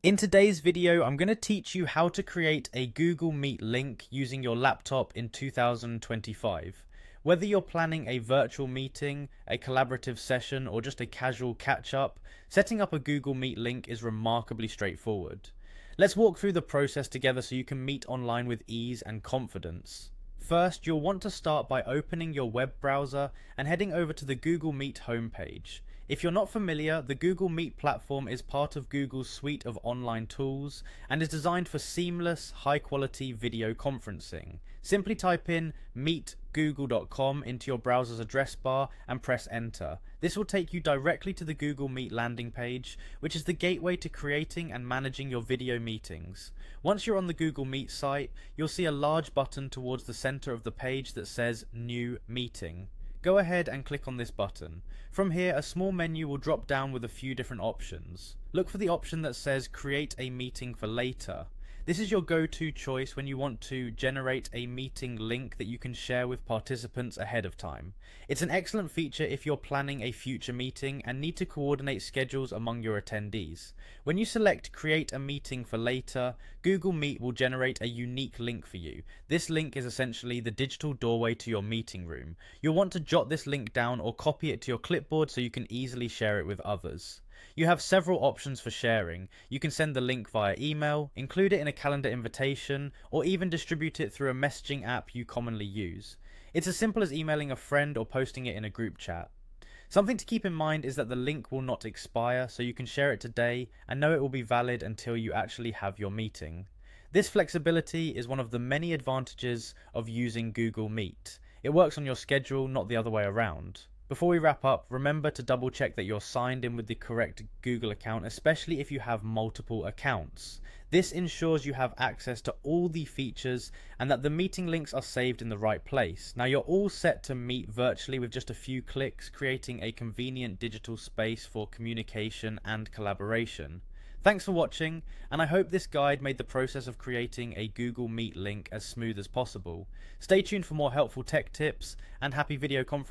In today's video, I'm going to teach you how to create a Google Meet link using your laptop in 2025. Whether you're planning a virtual meeting, a collaborative session, or just a casual catch-up, setting up a Google Meet link is remarkably straightforward. Let's walk through the process together so you can meet online with ease and confidence. First, you'll want to start by opening your web browser and heading over to the Google Meet homepage. If you're not familiar, the Google Meet platform is part of Google's suite of online tools and is designed for seamless, high-quality video conferencing. Simply type in meetgoogle.com into your browser's address bar and press enter. This will take you directly to the Google Meet landing page, which is the gateway to creating and managing your video meetings. Once you're on the Google Meet site, you'll see a large button towards the center of the page that says New Meeting. Go ahead and click on this button. From here, a small menu will drop down with a few different options. Look for the option that says Create a Meeting for Later. This is your go-to choice when you want to generate a meeting link that you can share with participants ahead of time. It's an excellent feature if you're planning a future meeting and need to coordinate schedules among your attendees. When you select Create a Meeting for Later, Google Meet will generate a unique link for you. This link is essentially the digital doorway to your meeting room. You'll want to jot this link down or copy it to your clipboard so you can easily share it with others. You have several options for sharing. You can send the link via email, include it in a calendar invitation, or even distribute it through a messaging app you commonly use. It's as simple as emailing a friend or posting it in a group chat. Something to keep in mind is that the link will not expire, so you can share it today and know it will be valid until you actually have your meeting. This flexibility is one of the many advantages of using Google Meet. It works on your schedule, not the other way around. Before we wrap up, remember to double check that you're signed in with the correct Google account, especially if you have multiple accounts. This ensures you have access to all the features and that the meeting links are saved in the right place. Now you're all set to meet virtually with just a few clicks, creating a convenient digital space for communication and collaboration. Thanks for watching, and I hope this guide made the process of creating a Google Meet link as smooth as possible. Stay tuned for more helpful tech tips, and happy video conferencing.